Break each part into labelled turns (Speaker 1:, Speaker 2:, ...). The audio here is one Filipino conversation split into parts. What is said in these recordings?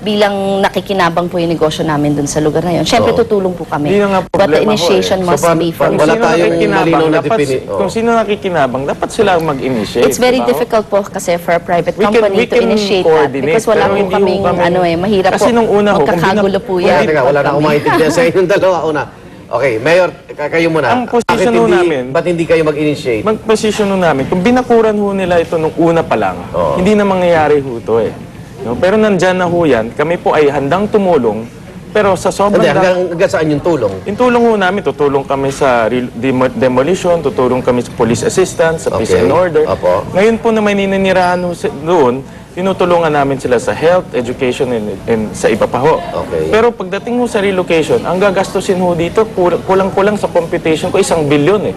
Speaker 1: bilang nakikinabang po yung negosyo namin dun sa lugar na yun. Siyempre, tutulong po kami.
Speaker 2: Yun ang
Speaker 1: But the
Speaker 2: problema ko
Speaker 1: initiation must be from...
Speaker 3: wala tayong malinaw na
Speaker 2: Kung sino nakikinabang, dapat sila mag-initiate.
Speaker 1: It's very
Speaker 2: diba?
Speaker 1: difficult po kasi for a private
Speaker 2: We
Speaker 1: company to
Speaker 2: can
Speaker 1: initiate that.
Speaker 2: coordinate,
Speaker 1: Because wala
Speaker 2: pero
Speaker 1: po
Speaker 2: hindi
Speaker 1: kaming,
Speaker 2: po kami-
Speaker 1: ano eh, mahirap
Speaker 2: Kasi
Speaker 1: po.
Speaker 2: nung una ho, kung
Speaker 1: Magkakagulo po yan.
Speaker 3: Teka, wala na akong maintindihan sa inyong dalawa. Una. Okay, Mayor, kayo muna.
Speaker 2: Ang position ho namin-
Speaker 3: Ba't hindi kayo mag-initiate?
Speaker 2: Mag-position nun namin, kung binakuran ho nila ito nung una pa lang, hindi na mangyayari ho ito eh. No? Pero nandyan na ho yan, kami po ay handang tumulong, pero sa sobrang...
Speaker 3: Hindi, hanggang saan yung tulong?
Speaker 2: Yung tulong ho namin, tutulong kami sa demolition, tutulong kami sa police assistance, sa peace
Speaker 3: Okay.
Speaker 2: and order.
Speaker 3: Apo.
Speaker 2: Ngayon po na may ninirahan ho doon, tinutulungan namin sila sa health, education, and sa iba pa ho.
Speaker 3: Okay.
Speaker 2: Pero pagdating ho sa relocation, ang gagastusin ho dito, kulang-kulang sa computation ko, 1 billion eh.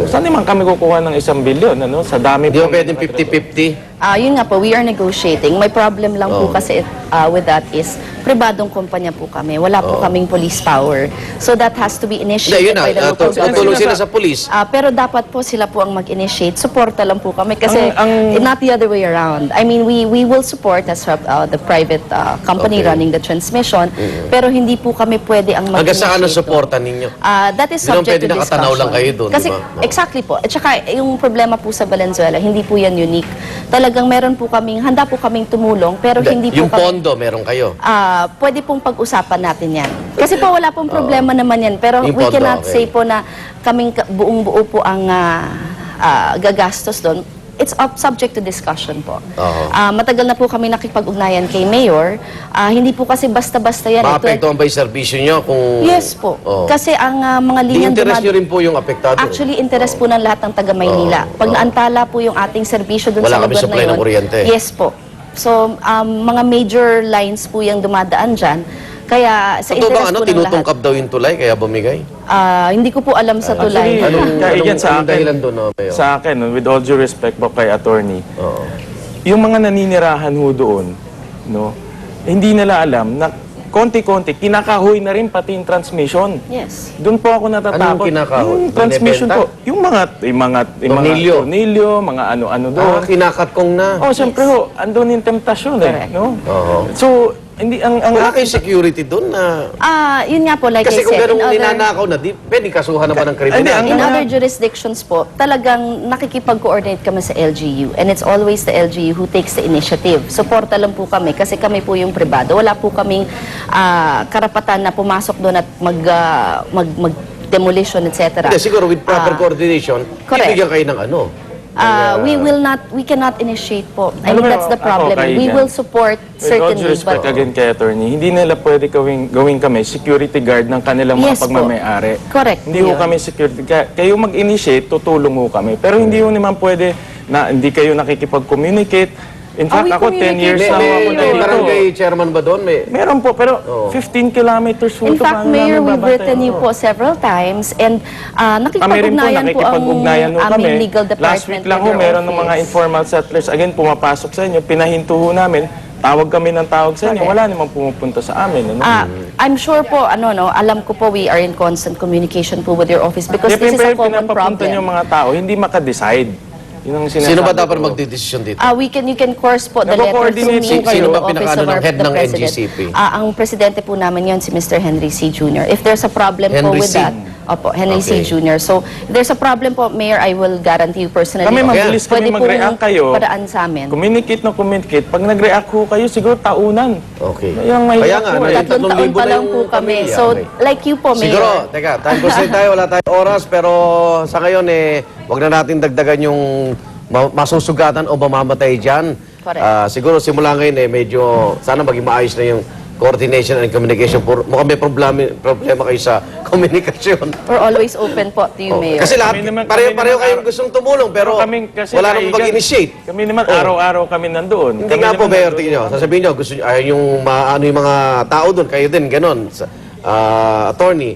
Speaker 2: Saan naman kami kukuha ng 1 billion? Ano? Sa dami
Speaker 3: Hindi
Speaker 2: po.
Speaker 3: ba pwedeng 50-50?
Speaker 1: Yun nga po, we are negotiating. May problem lang po kasi with that is, pribadong kumpanya po kami. Wala po kaming police power. So that has to be
Speaker 3: Hindi,
Speaker 1: initiated
Speaker 3: yun na.
Speaker 1: by the local
Speaker 3: Tutulong
Speaker 1: government.
Speaker 3: sila sa police.
Speaker 1: Pero dapat po sila po ang mag-initiate. Suporta lang po kami kasi
Speaker 2: Ang-
Speaker 1: not the other way around. I mean, we will support as the private company
Speaker 3: Okay.
Speaker 1: running the transmission, pero hindi po kami pwede ang
Speaker 3: Hanggang saan ang
Speaker 1: mag-initiate.
Speaker 3: suporta ninyo?
Speaker 1: That is
Speaker 3: Hindi naman
Speaker 1: subject
Speaker 3: pwede
Speaker 1: to discussion.
Speaker 3: nakatanaw lang kayo doon,
Speaker 1: Kasi,
Speaker 3: di ba?
Speaker 1: exactly po. At saka, yung problema po sa Valenzuela, hindi po yan unique. Talagang meron po kaming, handa po kaming tumulong, pero hindi po
Speaker 3: Yung
Speaker 1: kami...
Speaker 3: pondo, meron kayo.
Speaker 1: Pwede pong pag-usapan natin yan. Kasi po wala pong problema naman yan. Pero
Speaker 3: Yung
Speaker 1: we
Speaker 3: pondo,
Speaker 1: cannot
Speaker 3: okay.
Speaker 1: say po na kaming buong-buo po ang gagastos doon. It's subject to discussion po. Matagal na po kami nakipag-ugnayan kay Mayor. Hindi po kasi basta-basta yan.
Speaker 3: Maapektuhan ba yung serbisyo nyo kung...
Speaker 1: Yes po.
Speaker 3: Oo.
Speaker 1: Kasi ang mga
Speaker 3: Di
Speaker 1: linyang
Speaker 3: interest nyo rin po yung apektado.
Speaker 1: Actually, interest po ng lahat ng taga-Maynila. Pag naantala po yung ating serbisyo dun
Speaker 3: Wala
Speaker 1: sa
Speaker 3: kami
Speaker 1: lugar na
Speaker 3: supply
Speaker 1: yun.
Speaker 3: ng kuryente.
Speaker 1: Yes po. So, mga major lines po yung dumadaan dyan. Kaya sa
Speaker 3: Totoo
Speaker 1: interest
Speaker 3: ba,
Speaker 1: po ng lahat.
Speaker 3: tinutungkap daw yung tulay kaya bumigay?
Speaker 1: Hindi ko po alam sa tulay.
Speaker 2: Kaya yan sa akin,
Speaker 3: dahilan doon, Mayor?
Speaker 2: sa akin, with all due respect po kay attorney,
Speaker 3: Oo.
Speaker 2: yung mga naninirahan ho doon, no, hindi nila alam na konti-konti, kinakahoy na rin pati yung transmission.
Speaker 1: Yes.
Speaker 2: Doon po ako natatakot.
Speaker 3: Anong kinakahoy?
Speaker 2: Yung transmission
Speaker 3: Binebenta?
Speaker 2: po. Yung mga
Speaker 3: Tornilyo?
Speaker 2: tornilyo, mga ano-ano doon.
Speaker 3: Kinakat kong na.
Speaker 2: Oh, siyempre ho, andun yung temptasyon eh.
Speaker 1: Correct.
Speaker 2: No?
Speaker 3: Oo.
Speaker 2: So, hindi, ang
Speaker 3: Wala
Speaker 2: akin,
Speaker 3: kayong security doon na...
Speaker 1: Yun nga po, like
Speaker 3: Kasi
Speaker 1: I
Speaker 3: kung
Speaker 1: said,
Speaker 3: ganun ninanakaw na, di, pwede kasuhan naman ng
Speaker 2: Hindi,
Speaker 3: kriminal.
Speaker 1: in other jurisdictions po, talagang nakikipag-coordinate kami sa LGU. And it's always the LGU who takes the initiative. Suporta lang po kami kasi kami po yung pribado. Wala po kaming karapatan na pumasok doon at mag-demolition, etc.
Speaker 3: Hindi, siguro with proper coordination,
Speaker 1: correct.
Speaker 3: ibigyan kayo ng ano.
Speaker 1: We cannot initiate po. I
Speaker 2: Alam
Speaker 1: mean,
Speaker 2: mo,
Speaker 1: that's the
Speaker 2: ako,
Speaker 1: problem. We
Speaker 2: kaibigan,
Speaker 1: will support,
Speaker 2: with all due
Speaker 1: certainly,
Speaker 2: respect
Speaker 1: but...
Speaker 2: again kay attorney, hindi nila pwede gawin kami security guard ng kanilang mga
Speaker 1: Yes po.
Speaker 2: pagmamayari.
Speaker 1: Correct
Speaker 2: Hindi
Speaker 1: po
Speaker 2: ho
Speaker 1: yun.
Speaker 2: kami security guard. Kayo mag-initiate, tutulong ho kami. Pero hindi ho naman pwede na hindi kayo nakikipag-communicate. In fact,
Speaker 1: we
Speaker 2: ako 10 years
Speaker 1: communicate.
Speaker 2: na ho ako na
Speaker 3: May
Speaker 2: dito.
Speaker 3: barangay chairman ba doon?
Speaker 2: Meron po, pero 15 kilometers ho
Speaker 1: In
Speaker 2: ito,
Speaker 1: fact,
Speaker 2: paano
Speaker 1: Mayor,
Speaker 2: namin
Speaker 1: we've
Speaker 2: babantayan
Speaker 1: written you
Speaker 2: to?
Speaker 1: po several times and
Speaker 2: Kami rin po,
Speaker 1: nakikipag-ugnayan po ang
Speaker 2: nakikipag-ugnayan ho kami.
Speaker 1: aming legal department.
Speaker 2: Last week lang ho,
Speaker 1: with your
Speaker 2: meron ng mga
Speaker 1: office.
Speaker 2: informal settlers. Again, pumapasok sa inyo, pinahinto ho namin. Tawag kami ng tawag sa inyo.
Speaker 1: Correct.
Speaker 2: Wala namang pumupunta sa amin. Ano?
Speaker 1: I'm sure po, alam ko po we are in constant communication po with your office because
Speaker 2: Kaya
Speaker 1: this is a common
Speaker 2: pinapapunta
Speaker 1: problem.
Speaker 2: yung mga tao, hindi makadecide. Yun ang sinasabi
Speaker 3: Sino ba dapat
Speaker 2: ko.
Speaker 3: magdidesisyon dito?
Speaker 1: You can course po the letter to
Speaker 2: Nagko-coordinate
Speaker 1: me,
Speaker 2: po kayo.
Speaker 3: Sino ba
Speaker 1: to the office
Speaker 3: pinaka-ano
Speaker 1: of
Speaker 3: ng head
Speaker 1: the
Speaker 3: ng
Speaker 1: President.
Speaker 3: NGCP?
Speaker 1: Ang presidente po namin yon si Mr. Henry C. Jr. If there's a problem po
Speaker 3: Henry
Speaker 1: with
Speaker 3: C.
Speaker 1: that, Henry
Speaker 3: Okay.
Speaker 1: C. Jr. So, if there's a problem po, Mayor, I will guarantee you personally.
Speaker 2: Kami,
Speaker 3: Okay.
Speaker 2: mabilis kami
Speaker 1: Pwede pong
Speaker 2: mag-react kayo.
Speaker 1: paraan sa amin.
Speaker 2: Communicate na communicate. Pag nag-react ho kayo, siguro taunan.
Speaker 3: Okay.
Speaker 2: Yung
Speaker 3: Kaya
Speaker 2: mahirap
Speaker 3: nga,
Speaker 2: po eh.
Speaker 1: Tatlong taon
Speaker 3: 3,000
Speaker 1: pa
Speaker 3: na
Speaker 1: lang
Speaker 3: yung
Speaker 1: po kami.
Speaker 3: pamilya.
Speaker 1: So,
Speaker 3: Okay.
Speaker 1: like you po, Mayor.
Speaker 3: Siguro, teka, time constraint tayo, wala tayong oras, pero sa ngayon, wag na natin dagdagan yung masusugatan o mamamatay dyan.
Speaker 1: Correct.
Speaker 3: Siguro, simula ngayon, medyo, sana maging maayos na yung coordination and communication. Mukhang may problema kayo sa komunikasyon.
Speaker 1: We're always open po to you, Mayor.
Speaker 3: Kasi lahat,
Speaker 2: Kami naman-
Speaker 3: pareho
Speaker 2: kami
Speaker 3: kayong
Speaker 2: naman-
Speaker 3: gustong tumulong, pero
Speaker 2: Kasi
Speaker 3: wala namang
Speaker 2: kaibigan,
Speaker 3: mag-initiate.
Speaker 2: Kami naman, araw-araw kami nandoon.
Speaker 3: Hindi
Speaker 2: Kami
Speaker 3: nga po,
Speaker 2: naman
Speaker 3: Mayor,
Speaker 2: nandoon.
Speaker 3: tingin nyo. Sasabihin nyo, gusto nyo, yung mga tao doon, kayo din, ganon. Attorney,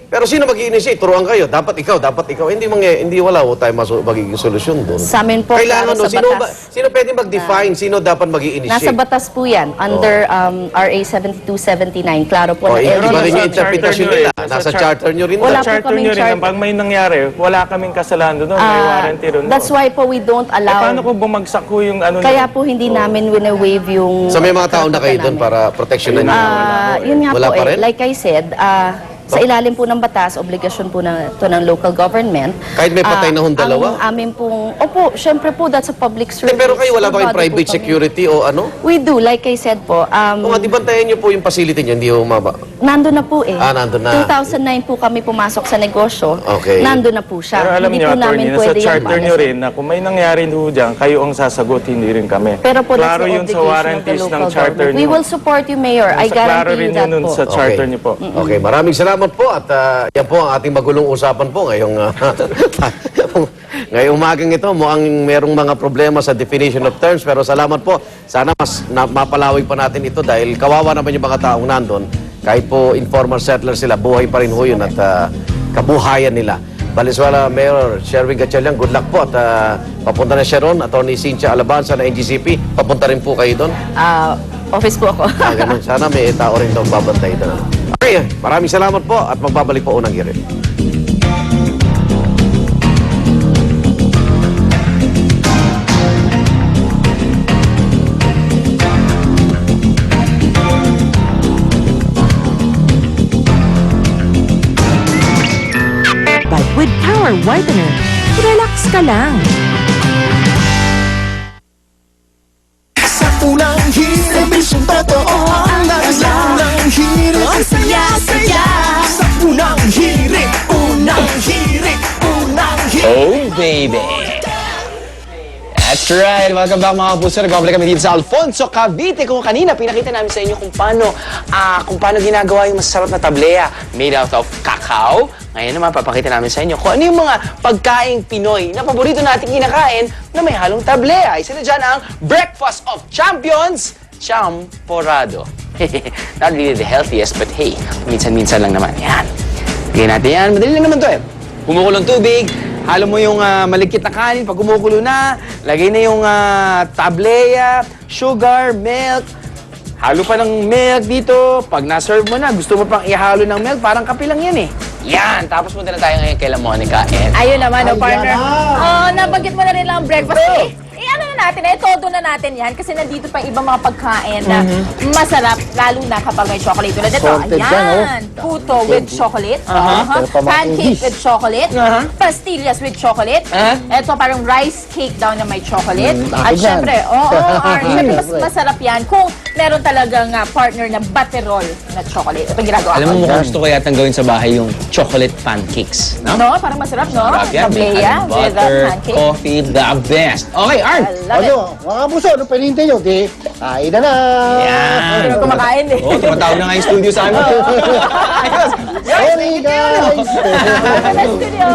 Speaker 3: Pero sino mag-i-initiate? Turuan kayo. Dapat ikaw. Hindi wala ho tayo magiging solusyon doon.
Speaker 1: Sa amin po,
Speaker 3: Kailangan,
Speaker 1: klaro sa batas.
Speaker 3: sino pwede mag-define? Sino dapat mag-i-initiate?
Speaker 1: Nasa batas po yan, under RA 7279, klaro po na
Speaker 3: Iba rin yung
Speaker 2: Nasa
Speaker 3: interpretation
Speaker 2: charter nyo
Speaker 3: nila.
Speaker 2: eh.
Speaker 3: Nasa charter nyo rin.
Speaker 1: Wala
Speaker 3: daw.
Speaker 1: po
Speaker 2: Charter
Speaker 1: kaming
Speaker 2: nyo rin,
Speaker 1: charter.
Speaker 2: pag may nangyari, wala kaming kasalanan doon, may warranty rin.
Speaker 1: That's why po we don't allow.
Speaker 2: Paano kung bumagsak ko yung ano
Speaker 1: Kaya po hindi namin wina-waive yung...
Speaker 3: So may mga tao na kayo doon
Speaker 1: namin.
Speaker 3: para protection na nyo.
Speaker 1: Yun nga
Speaker 3: Wala
Speaker 1: po
Speaker 3: pa rin?
Speaker 1: like I said, sa ilalim po ng batas, obligasyon po ng local government.
Speaker 3: Kahit may patay na hong dalawa?
Speaker 1: Ang amin pong, opo, syempre po, that's a public service.
Speaker 3: Pero kayo wala ba kayong
Speaker 1: Abogado po
Speaker 3: private
Speaker 1: kami.
Speaker 3: security o ano?
Speaker 1: We do, like I said po.
Speaker 3: Kung di bantayan nyo po yung facility nyo, hindi humaba.
Speaker 1: Nandun na po eh.
Speaker 3: Nandun na.
Speaker 1: 2009 po kami pumasok sa negosyo.
Speaker 3: Okay.
Speaker 1: Nandun na po siya.
Speaker 2: Pero alam
Speaker 1: Hindi
Speaker 2: niyo,
Speaker 1: po namin
Speaker 2: attorney, nasa
Speaker 1: pwede yung
Speaker 2: charter nyo
Speaker 1: malas.
Speaker 2: rin na kung may nangyari ho dyan, kayo ang sasagot, hindi rin kami.
Speaker 1: Pero po, that's
Speaker 2: Klaro
Speaker 1: the
Speaker 2: yun sa
Speaker 1: obligation of the
Speaker 2: warranties ng
Speaker 1: local
Speaker 2: charter
Speaker 1: government. We
Speaker 2: nyo.
Speaker 1: will support you, Mayor. I
Speaker 2: Klaro
Speaker 1: guarantee
Speaker 2: rin
Speaker 1: you that
Speaker 2: yun nun
Speaker 1: po.
Speaker 2: sa charter nyo po.
Speaker 3: Okay, maraming salamat po at yan po ang ating magulong usapan po ngayong ngayong umagang ito. Mukhang merong mga problema sa definition of terms pero salamat po. Sana mas mapalawig pa natin ito dahil kawawa naman yung mga taong nandun. Kahit po informal settlers sila, buhay pa rin ho yun at kabuhayan nila. Valenzuela Mayor Sherwin Gatchalian, good luck po at papunta na siya ron. Attorney Cynthia Alabanza na NGCP, papunta rin po kayo doon.
Speaker 1: Office po ako.
Speaker 3: Ganun. Sana may tao rin doon babantay doon. Okay, maraming salamat po at magbabalik po unang girin.
Speaker 4: But with Power Whitener, relax ka lang.
Speaker 5: Sa unang hirit, misyong totoo ang naglaw ng hirit. Ang saya-saya. Sa unang hirit, unang hirit.
Speaker 6: Oh, baby! That's right! Welcome back mga kapuso. Nagbabalik kami dito sa Alfonso, Cavite. Kung kanina, pinakita namin sa inyo kung paano ginagawa yung masarap na tablea made out of cacao. Ngayon naman, papakita namin sa inyo kung ano yung mga pagkaing Pinoy na paborito natin kinakain na may halong tablea. Isa na dyan ang Breakfast of Champions, Champorado. Not really the healthiest, but hey, minsan-minsan lang naman. Yan. Bigyan natin yan. Madali lang naman to eh. Kumukulong tubig, halo mo yung malikit na kanin. Pag kumukulo na, lagay na yung tablea, sugar, milk. Halo pa ng milk dito. Pag na-serve mo na, gusto mo pang ihalo ng milk, parang kape lang yan eh. Yan! Tapos punta na tayo ngayon kay Monica and...
Speaker 7: Ayun naman, partner. Nabanggit mo na rin lang ang breakfast. Ano na natin, todo na natin yan kasi nandito pa ibang mga pagkain na masarap, lalo na kapag may chocolate. Tulad ito, ayan, puto with chocolate, pancake with chocolate, pastillas with chocolate, ito parang rice cake daw na may chocolate. At syempre, syempre mas masarap yan kung meron talagang partner na butterroll na chocolate. Ito ginagawa
Speaker 6: Alam
Speaker 7: ko.
Speaker 6: mo, mukhang gusto ko yatang gawin sa bahay yung chocolate pancakes. No?
Speaker 7: No, parang masarap, no?
Speaker 6: Sarap yan. May
Speaker 7: Tablea
Speaker 6: honey
Speaker 7: with
Speaker 6: butter,
Speaker 7: pancake.
Speaker 6: coffee, the best. Okay, Arn!
Speaker 7: I love it.
Speaker 5: Mga puso, ano pinihintay nyo? Di, kain na na.
Speaker 6: Yan!
Speaker 7: Pero kumakain eh.
Speaker 6: Oo, tumatawag na nga yung studio sa amin. Ayos!
Speaker 5: Sorry guys!
Speaker 7: Sa studio.